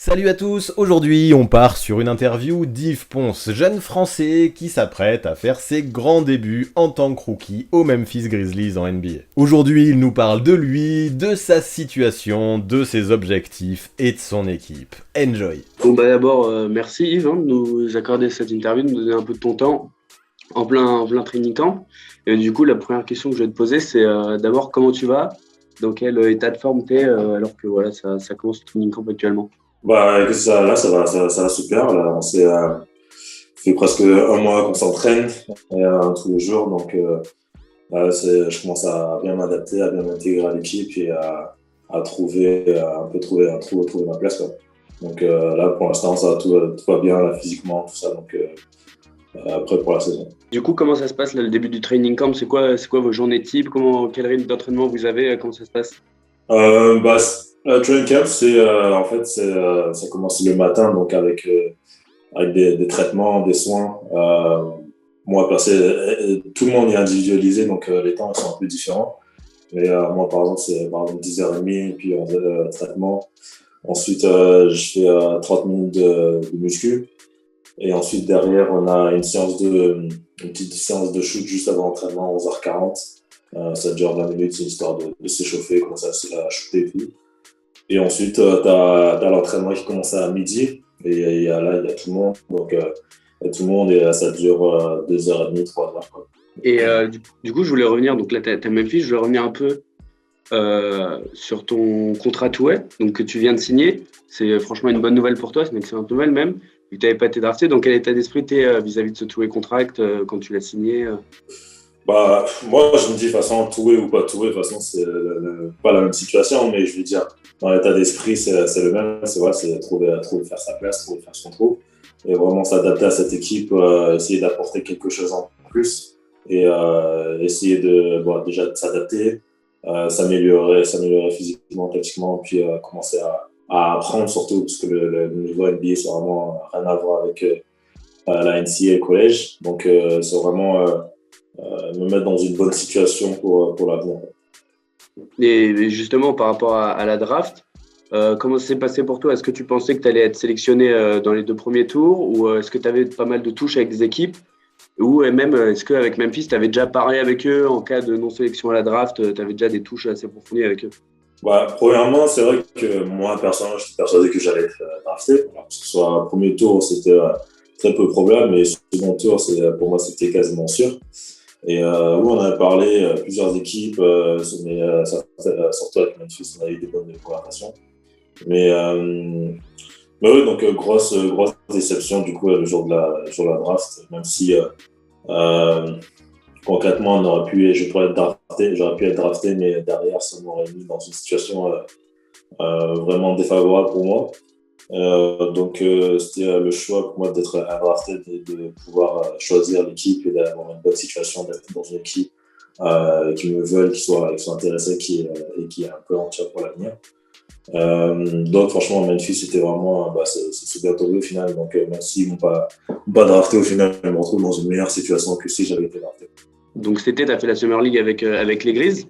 Salut à tous, aujourd'hui on part sur une interview d'Yves Ponce, jeune français qui s'apprête à faire ses grands débuts en tant que rookie aux Memphis Grizzlies en NBA. Aujourd'hui il nous parle de lui, de sa situation, de ses objectifs et de son équipe. Enjoy. Bon bah d'abord, merci Yves de nous accorder cette interview, de nous donner un peu de ton temps en plein training camp. Et du coup, la première question que je vais te poser, c'est d'abord comment tu vas, dans quel état de forme tu es, alors que voilà, ça commence le training camp actuellement. Bah, écoute, ça va super. Là, on s'est fait presque un mois qu'on s'entraîne tous les jours. Donc, je commence à bien m'adapter, à bien m'intégrer à l'équipe et à trouver ma place, quoi. Donc là, pour l'instant, tout va bien là, physiquement, tout ça. Donc, prêt pour la saison. Du coup, comment ça se passe là, le début du training camp? C'est quoi vos journées types? Quel rythme d'entraînement vous avez? Comment ça se passe? Training camp, ça commence le matin, donc avec des traitements, des soins. Moi, tout le monde est individualisé, donc les temps sont un peu différents. Mais moi, par exemple, c'est par exemple 10h30, puis on fait le traitement. Ensuite, je fais 30 minutes de muscu. Et ensuite, derrière, on a une petite séance de shoot juste avant l'entraînement, 11h40. Ça dure 20 minutes, c'est une histoire de s'échauffer, commencer à shooter et tout. Et ensuite, t'as l'entraînement qui commence à midi. Et il y a tout le monde. Donc, tout le monde, et ça dure 2h30, 3h, quoi. Et du coup, je voulais revenir, donc là, t'as Memphis, je voulais revenir un peu sur ton contrat Touet, donc que tu viens de signer. C'est franchement une bonne nouvelle pour toi, c'est une excellente nouvelle même, vu que tu n'avais pas été drafté. Dans quel état d'esprit tu es vis-à-vis de ce Touet contract quand tu l'as signé Bah, moi, je me dis, de toute façon, toué ou pas toué, de toute façon, c'est pas la même situation, mais je veux dire, dans l'état d'esprit, c'est le même. C'est vrai, c'est trouver faire sa place, trouver faire son trou, et vraiment s'adapter à cette équipe, essayer d'apporter quelque chose en plus, et essayer déjà de s'adapter, s'améliorer physiquement, tactiquement, puis commencer à apprendre surtout, parce que le niveau NBA, c'est vraiment rien à voir avec la NCAA et le collège. Donc, c'est vraiment me mettre dans une bonne situation pour l'avenir. Et justement, par rapport à la draft, comment ça s'est passé pour toi? Est-ce que tu pensais que tu allais être sélectionné dans les 2 premiers tours ou est-ce que tu avais pas mal de touches avec des équipes? Ou même, est-ce qu'avec Memphis, tu avais déjà parlé avec eux en cas de non-sélection à la draft? Tu avais déjà des touches assez approfondies avec eux? Bah, premièrement, c'est vrai que moi, personnellement, je suis persuadé que j'allais être drafté. Alors, que ce soit premier tour, c'était très peu probable, mais second tour, pour moi, c'était quasiment sûr. Et oui, on a parlé plusieurs équipes, surtout avec Memphis, on a eu des bonnes conversations. Mais oui, donc grosse déception du coup le jour de la draft, même si concrètement j'aurais pu être drafté, mais derrière ça m'aurait mis dans une situation vraiment défavorable pour moi. Donc c'était le choix pour moi d'être drafté, de pouvoir choisir l'équipe et d'avoir une bonne situation, d'être dans une équipe qui me veulent, qui soient intéressés, et qui est un peu entière pour l'avenir. Donc franchement, Memphis, c'était vraiment c'est bien tombé au final. Donc même s'ils m'ont pas drafté au final, je me retrouve dans une meilleure situation que si j'avais été drafté. Donc cet été, tu as fait la Summer League avec les Grizz,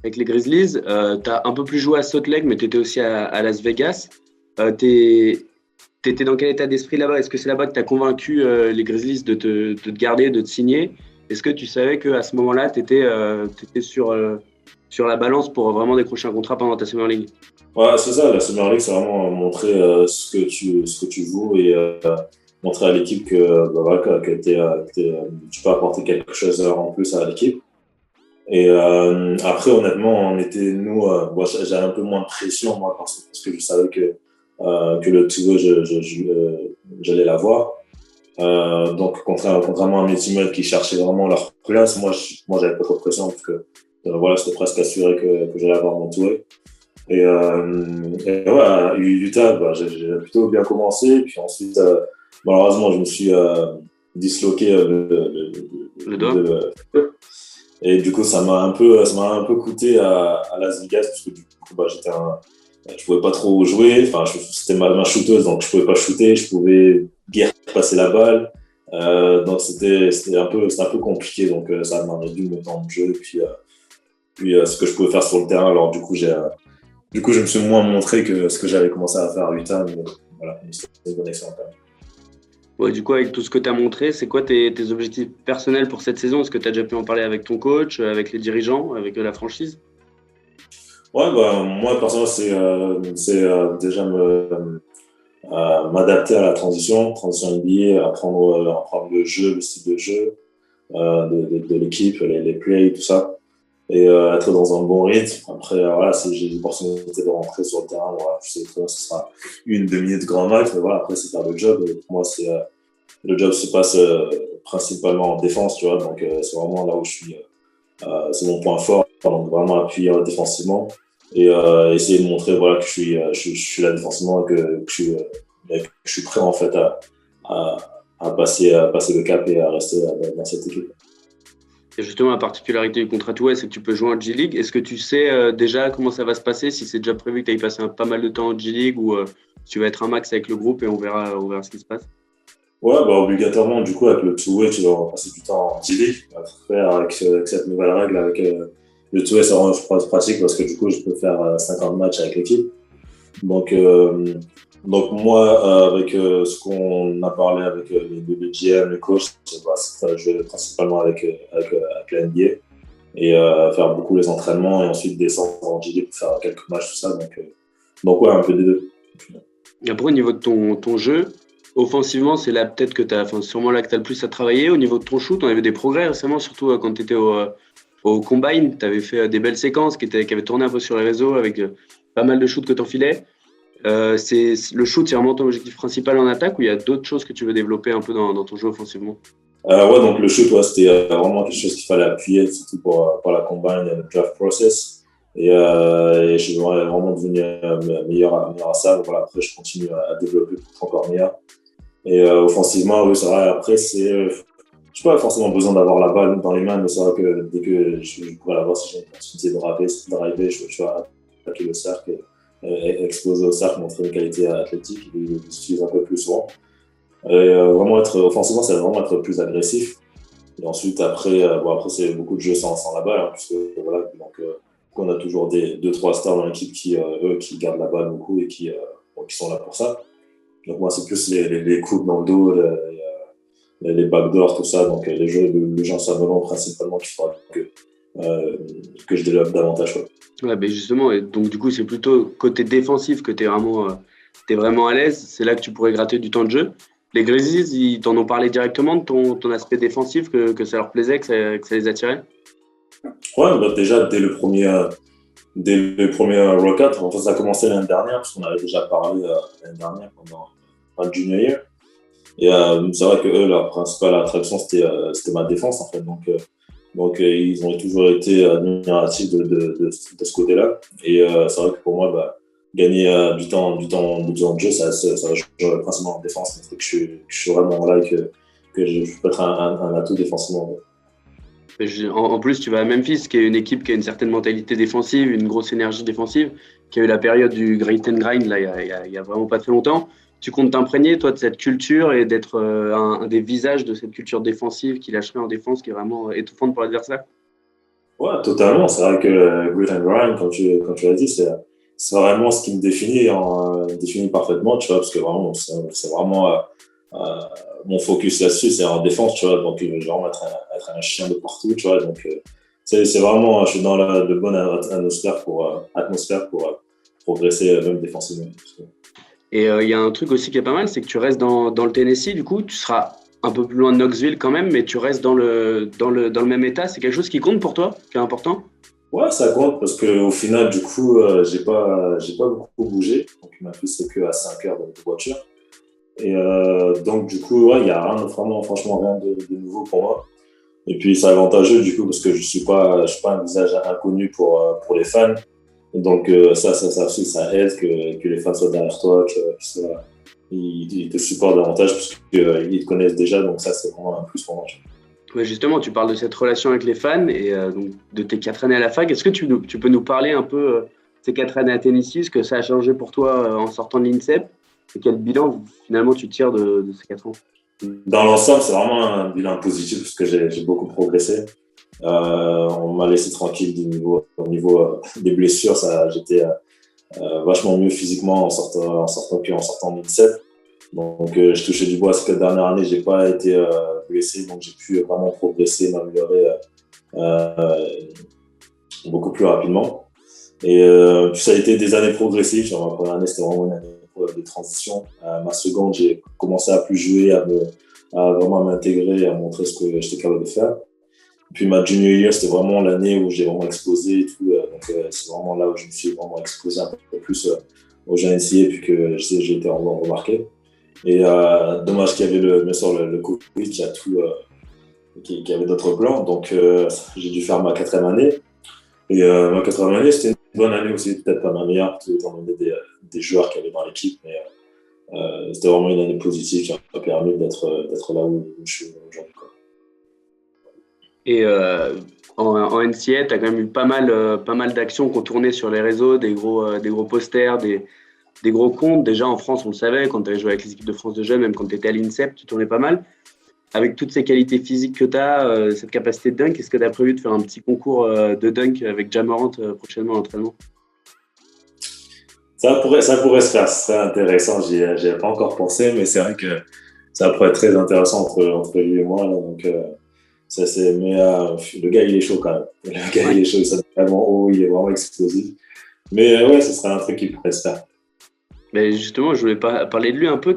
avec les Grizzlies. Tu as un peu plus joué à Salt Lake, mais tu étais aussi à Las Vegas. Tu étais dans quel état d'esprit là-bas? Est-ce que c'est là-bas que tu as convaincu les Grizzlies de te garder, de te signer? Est-ce que tu savais qu'à ce moment-là, tu étais sur la balance pour vraiment décrocher un contrat pendant ta Summer League? Ouais, c'est ça, la Summer League, c'est vraiment montrer ce que tu vaux et montrer à l'équipe que tu peux apporter quelque chose en plus à l'équipe. Et après, honnêtement, j'avais un peu moins de pression, moi, parce que je savais que le Togo, j'allais l'avoir. Donc, contrairement à mes teammates qui cherchaient vraiment leur place, moi j'avais pas trop de pression parce que c'était presque assuré que j'allais avoir mon tour. Et ouais, à Utah, j'ai plutôt bien commencé. Puis ensuite, malheureusement, je me suis disloqué Le doigt? et du coup, ça m'a un peu coûté à Las Vegas parce que du coup, je pouvais pas trop jouer. Enfin, c'était ma shooteuse, donc je pouvais pas shooter. Je pouvais guère passer la balle. Donc c'était un peu compliqué. Donc ça m'a réduit mon temps de jeu. Puis ce que je pouvais faire sur le terrain. Alors du coup, je me suis moins montré que ce que j'avais commencé à faire à Utah. voilà, c'était une bonne expérience quand même. Ouais, du coup, avec tout ce que tu as montré, c'est quoi tes objectifs personnels pour cette saison? Est-ce que tu as déjà pu en parler avec ton coach, avec les dirigeants, avec la franchise? Ouais, bah, moi, personnellement, déjà m'adapter à la transition NBA, apprendre le jeu, le style de jeu de l'équipe, les plays, tout ça, et être dans un bon rythme. Après, voilà, si j'ai l'opportunité de rentrer sur le terrain, voilà, je sais que ce sera une demi de grand max, mais voilà, après, c'est faire le job. Et pour moi, le job se passe principalement en défense, tu vois, donc c'est vraiment là où je suis, c'est mon point fort, donc vraiment appuyer défensivement et essayer de montrer voilà, que je suis là défensivement et que je suis prêt en fait à, à passer le cap et à rester dans cette équipe. Et justement, la particularité du contrat Touet, c'est que tu peux jouer en G-League. Est-ce que tu sais déjà comment ça va se passer, si c'est déjà prévu que tu ailles passer pas mal de temps en G-League ou tu vas être un max avec le groupe et on verra ce qui se passe? Ouais, bah obligatoirement, du coup, avec le two-way, tu dois passer du temps en G-League. Après, avec cette nouvelle règle, avec le two-way, ça rend pratique parce que du coup, je peux faire 50 matchs avec l'équipe. Donc, moi, avec ce qu'on a parlé avec le GM, le coach, c'est jouer principalement avec la NBA et faire beaucoup les entraînements et ensuite descendre en G-League pour faire quelques matchs, tout ça. Donc ouais, un peu des deux. Après, au niveau de ton jeu, offensivement, c'est là peut-être que tu as, enfin, sûrement là que tu as le plus à travailler. Au niveau de ton shoot, on avait des progrès récemment, surtout quand tu étais au Combine. Tu avais fait des belles séquences qui avaient tourné un peu sur les réseaux avec pas mal de shoots que tu enfilais. Le shoot, c'est vraiment ton objectif principal en attaque ou il y a d'autres choses que tu veux développer un peu dans ton jeu offensivement? Ouais, donc le shoot, ouais, c'était vraiment quelque chose qu'il fallait appuyer, surtout pour la combine et le draft process. Et je suis vraiment devenu meilleur à ça. Voilà, après, je continue à développer pour être encore meilleur. Et offensivement, oui, c'est vrai. Après, je n'ai pas forcément besoin d'avoir la balle dans les mains, mais c'est vrai que dès que je pourrais l'avoir, si j'ai une opportunité de driver, je vais attaquer le cercle et exploser au cercle, montrer une qualité athlétique, et l'utiliser un peu plus souvent. Et vraiment offensivement, c'est vraiment être plus agressif. Et ensuite, après c'est beaucoup de jeux sans la balle, hein, puisque voilà, donc on a toujours deux, trois stars dans l'équipe eux, qui gardent la balle beaucoup et qui sont là pour ça. Donc moi, c'est plus les coups dans le dos, les backdoors, tout ça. Donc les jeux en sablon principalement qu'il faudra que je développe davantage. Ouais. Ouais, ben justement, et donc du coup, c'est plutôt côté défensif que tu es vraiment à l'aise. C'est là que tu pourrais gratter du temps de jeu. Les Grizzlies, ils t'en ont parlé directement de ton aspect défensif, que ça leur plaisait, que ça les attirait? Ouais, bah déjà, dès le premier Rocket, en fait, ça a commencé l'année dernière, parce qu'on avait déjà parlé l'année dernière pendant le junior year. Et c'est vrai que eux, leur principale attraction, c'était ma défense, en fait. Donc ils ont toujours été admiratifs de ce côté-là. Et c'est vrai que pour moi, bah, gagner du temps de jeu, ça va jouer principalement en défense. C'est un truc que je suis vraiment là et que je peux être un atout défensivement. En plus, tu vas à Memphis, qui est une équipe qui a une certaine mentalité défensive, une grosse énergie défensive, qui a eu la période du Great and Grind, là, il y a vraiment pas très longtemps. Tu comptes t'imprégner, toi, de cette culture et d'être un des visages de cette culture défensive qui lâcherait en défense, qui est vraiment étouffante pour l'adversaire? Ouais, totalement. C'est vrai que Grit and Grind, quand tu l'as dit, c'est vraiment ce qui me définit parfaitement, tu vois, parce que vraiment, c'est vraiment mon focus là-dessus, c'est en défense, tu vois, donc je vais vraiment être un chien de partout, tu vois, donc c'est vraiment, je suis dans de bonne atmosphère pour progresser même défensivement. Et il y a un truc aussi qui est pas mal, c'est que tu restes dans le Tennessee, du coup, tu seras un peu plus loin de Knoxville quand même, mais tu restes dans le même état. C'est quelque chose qui compte pour toi, qui est important? Ouais, ça compte parce qu'au final, du coup, j'ai pas beaucoup bougé, donc ma plus c'est que à 5 heures de voiture. Et donc, du coup, ouais, il n'y a franchement rien de nouveau pour moi. Et puis, c'est avantageux, du coup, parce que je suis pas un visage inconnu pour les fans. Et donc, ça aussi, ça aide que les fans soient derrière toi, ils te supportent davantage parce qu'ils te connaissent déjà. Donc, ça, c'est vraiment un plus pour moi. Ouais, justement, tu parles de cette relation avec les fans et donc de tes 4 années à la fac. Est-ce que tu peux nous parler un peu de ces 4 années à Tennessee, ce que ça a changé pour toi en sortant de l'INSEP et quel bilan finalement tu tires de ces 4 ans? Dans l'ensemble, c'est vraiment un bilan positif parce que j'ai beaucoup progressé. On m'a laissé tranquille au niveau des blessures. vachement mieux physiquement en sortant en 2007. Donc, je touchais du bois cette dernière année, j'ai pas été blessé, donc j'ai pu vraiment progresser, m'améliorer beaucoup plus rapidement. Et puis ça a été des années progressives. Ma première année, c'était vraiment une année de transition. Ma seconde, j'ai commencé à plus jouer, à vraiment m'intégrer, à montrer ce que j'étais capable de faire. Puis ma junior year, c'était vraiment l'année où j'ai vraiment explosé et tout. Donc c'est vraiment là où je me suis vraiment exposé un peu plus aux jeunes NCA, puis que j'ai été vraiment remarqué. Et dommage qu'il y avait bien sûr le Covid qui avait d'autres plans. Donc j'ai dû faire ma 4e année. Et ma 4e année, c'était une bonne année aussi, peut-être pas ma meilleure, étant donné des joueurs qu'il y avait dans l'équipe. Mais c'était vraiment une année positive qui m'a permis d'être là où je suis aujourd'hui. Et en NCA, tu as quand même eu pas mal d'actions qui ont tourné sur les réseaux, des gros posters, des gros comptes. Déjà en France, on le savait, quand tu avais joué avec les équipes de France de jeunes, même quand tu étais à l'INSEP, tu tournais pas mal. Avec toutes ces qualités physiques que tu as, cette capacité de dunk, est-ce que tu as prévu de faire un petit concours de dunk avec Ja Morant prochainement à l'entraînement? Ça pourrait se faire, ce serait intéressant. J'y ai pas encore pensé, mais c'est vrai que ça pourrait être très intéressant entre lui et moi. Là, donc, mais le gars, il est chaud quand même. Le gars, il est chaud, il saute vraiment haut, il est vraiment explosif. Mais ouais, ce serait un truc qui pourrait se faire. Mais justement, je voulais parler de lui un peu,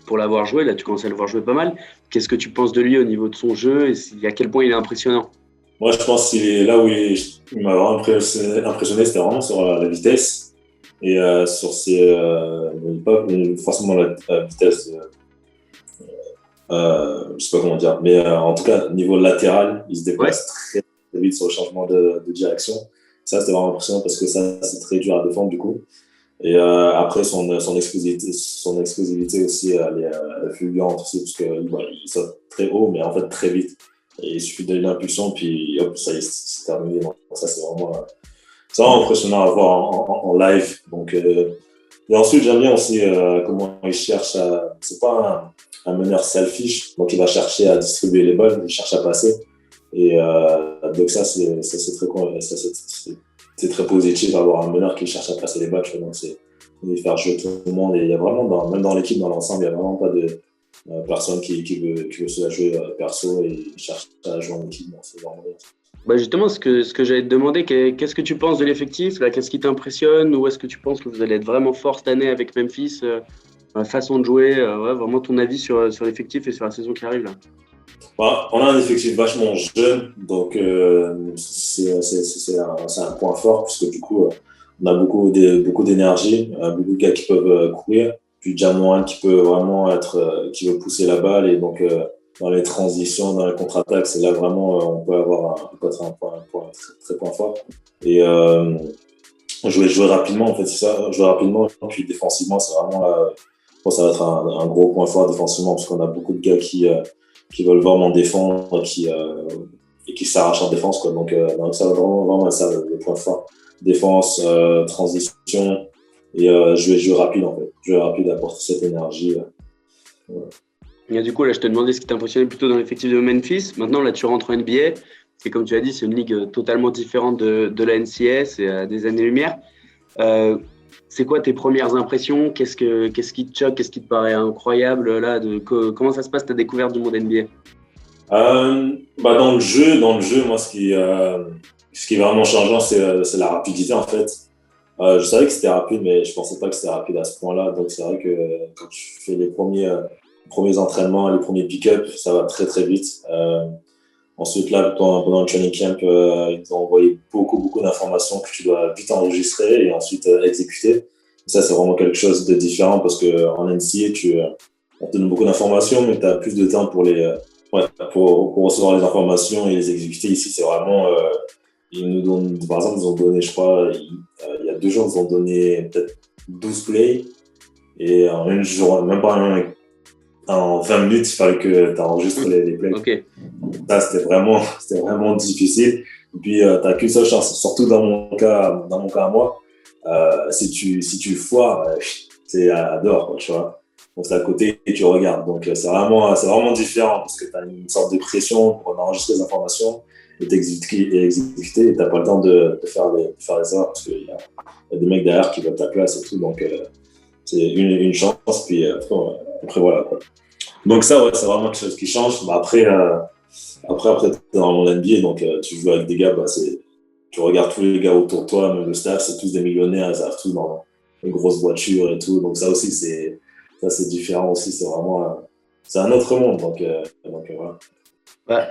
pour l'avoir joué, là tu commences à le voir jouer pas mal. Qu'est-ce que tu penses de lui au niveau de son jeu et à quel point il est impressionnant? Moi, je pense qu'il est là où il m'a vraiment impressionné, c'était vraiment sur la vitesse et sur pas forcément la vitesse, je sais pas comment dire, mais en tout cas, niveau latéral, il se déplace très, très vite sur le changement de direction. Ça, c'était vraiment impressionnant parce que ça, c'est très dur à défendre du coup. Et après, son explosivité aussi, elle est fulgurante aussi, parce qu'il saute très haut, mais en fait très vite. Et il suffit de l'impulsion, puis hop, ça y est, c'est terminé. Donc, ça, c'est vraiment impressionnant à voir en live. Donc, et ensuite, j'aime bien aussi comment il cherche à. C'est pas un meneur selfish, donc il va chercher à distribuer les balles, il cherche à passer. Et donc, ça, c'est très cool. C'est très positif d'avoir un meneur qui cherche à passer les balles. Donc, c'est faire jouer tout le monde. Et il y a vraiment, même dans l'équipe, dans l'ensemble, il n'y a vraiment pas de personne qui veut se la jouer perso et cherche à jouer en équipe. Donc, c'est vraiment bien. Bah justement, ce que j'allais te demander, qu'est-ce que tu penses de l'effectif là? Qu'est-ce qui t'impressionne? Ou est-ce que tu penses que vous allez être vraiment fort cette année avec Memphis? La façon de jouer, ouais, vraiment ton avis sur l'effectif et sur la saison qui arrive là. Bah, on a un effectif vachement jeune, donc c'est un point fort, parce que du coup, on a beaucoup d'énergie, beaucoup de gars qui peuvent courir, puis Ja Morant qui peut vraiment qui veut pousser la balle, et donc dans les transitions, dans les contre-attaques, c'est là vraiment on peut avoir un point très point fort. Et jouer rapidement, en fait, c'est ça, jouer rapidement, puis défensivement, c'est vraiment là, je pense que ça va être un gros point fort défensivement, parce qu'on a beaucoup de gars qui veulent vraiment défendre et qui s'arrachent en défense, quoi. Donc ça va vraiment ça le point fort. Défense, transition et jouer rapide, en fait. Jouer rapide, apporter cette énergie. Ouais. Et du coup, là, je te demandais ce qui t'impressionnait plutôt dans l'effectif de Memphis. Maintenant, là, tu rentres en NBA. Et comme tu as dit, c'est une ligue totalement différente de la NCAA, c'est à des années-lumière. C'est quoi tes premières impressions? Qu'est-ce qui te choque? Qu'est-ce qui te paraît incroyable là, comment ça se passe ta découverte du monde NBA? Dans le jeu, moi, ce qui est vraiment changeant, c'est la rapidité, en fait. Je savais que c'était rapide, mais je pensais pas que c'était rapide à ce point-là. Donc, c'est vrai que quand tu fais les premiers entraînements, les premiers pick-up, ça va très, très vite. Ensuite, là, pendant le training camp, ils t'ont envoyé beaucoup d'informations que tu dois vite enregistrer et ensuite exécuter. Et ça, c'est vraiment quelque chose de différent parce qu'en NCAA, on te donne beaucoup d'informations, mais tu as plus de temps pour recevoir les informations et les exécuter. Ici, c'est vraiment. Ils nous donnent, par exemple, ils ont donné, je crois, il y a 2 jours, ils ont donné peut-être 12 plays et en une journée, même pas en 20 minutes, il fallait que tu enregistres les plays. Okay. Ça, c'était vraiment difficile. Et puis, tu n'as qu'une seule chance, surtout dans mon cas à moi. Si tu foires, c'est à dehors, quoi, tu vois. Donc, c'est à côté et tu regardes. Donc, c'est vraiment différent parce que tu as une sorte de pression pour enregistrer les informations est exécuté et t'as pas le temps de faire les erreurs parce qu'il y a des mecs derrière qui veulent ta place et tout. Donc, c'est une chance. Puis après, voilà, quoi. Donc, ça, ouais, c'est vraiment quelque chose qui change. Mais après, t'es dans le monde NBA, donc tu joues avec des gars, tu regardes tous les gars autour de toi, même le staff, c'est tous des millionnaires, ils arrivent tous dans une grosse voiture et tout. Donc, ça aussi, c'est différent aussi. C'est vraiment c'est un autre monde. Donc voilà. Bah,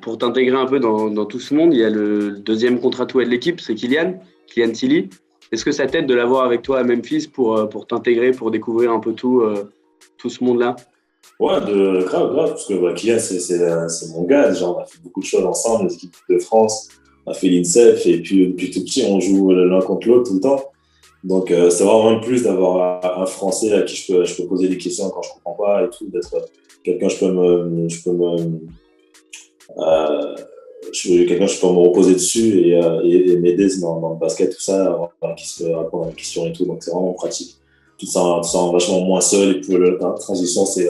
pour t'intégrer un peu dans tout ce monde, il y a le deuxième contre atout de l'équipe, c'est Kylian Tilly. Est-ce que ça t'aide de l'avoir avec toi à Memphis pour t'intégrer, pour découvrir un peu tout ce monde-là? Ouais, grave, parce que Kylian, c'est mon gars. Déjà, on a fait beaucoup de choses ensemble, l'équipe de France, on a fait l'INSEP, et puis depuis tout petit, on joue l'un contre l'autre tout le temps. Donc, c'est vraiment un plus d'avoir un Français à qui je peux poser des questions quand je comprends pas et tout, d'être quelqu'un je peux me reposer dessus et m'aider dans le basket, tout ça, qui se peut répondre à des questions et tout. Donc, c'est vraiment pratique. Tu te sens vachement moins seul et puis la transition, c'est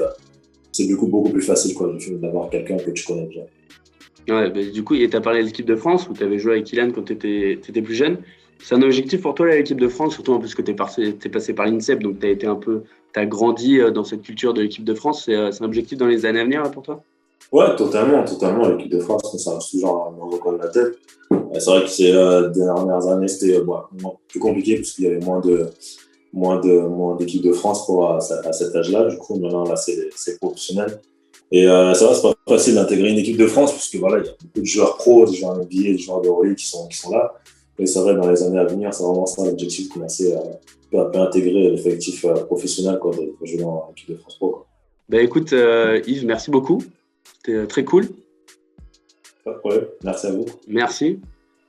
du coup beaucoup plus facile quoi, d'avoir quelqu'un que tu connais bien. Ouais, bah, du coup, tu as parlé de l'équipe de France où tu avais joué avec Kylian quand tu étais plus jeune. C'est un objectif pour toi, l'équipe de France, surtout en plus que tu es passé par l'INSEP, donc tu as grandi dans cette culture de l'équipe de France. C'est un objectif dans les années à venir là, pour toi? Ouais, totalement. L'équipe de France, ça reste toujours dans le coin de la tête. C'est vrai que ces dernières années, c'était plus compliqué parce qu'il y avait moins d'équipes de France à cet âge-là. Du coup, maintenant, là, c'est professionnel. Et c'est vrai, c'est pas facile d'intégrer une équipe de France parce que voilà, il y a beaucoup de joueurs pros, des joueurs NBA, des joueurs de Euroleague qui sont là. Et c'est vrai, dans les années à venir, c'est vraiment ça l'objectif, commencer à peu intégrer l'effectif professionnel quoi, de jouer dans l'équipe de France Pro. Quoi. Bah écoute, Yves, merci beaucoup. C'était très cool. Pas de problème. Merci à vous. Merci.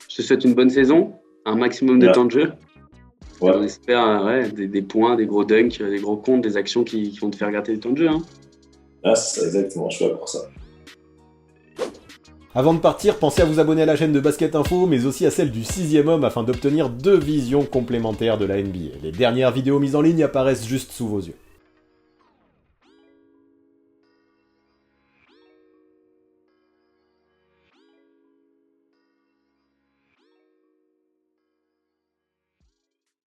Je te souhaite une bonne saison, un maximum de temps de jeu. Ouais. On espère des points, des gros dunks, des gros comptes, des actions qui vont te faire gratter du temps de jeu. Hein. Ah, c'est ça, exactement. Je suis là pour ça. Avant de partir, pensez à vous abonner à la chaîne de Basket Info, mais aussi à celle du 6e homme afin d'obtenir 2 visions complémentaires de la NBA. Les dernières vidéos mises en ligne apparaissent juste sous vos yeux.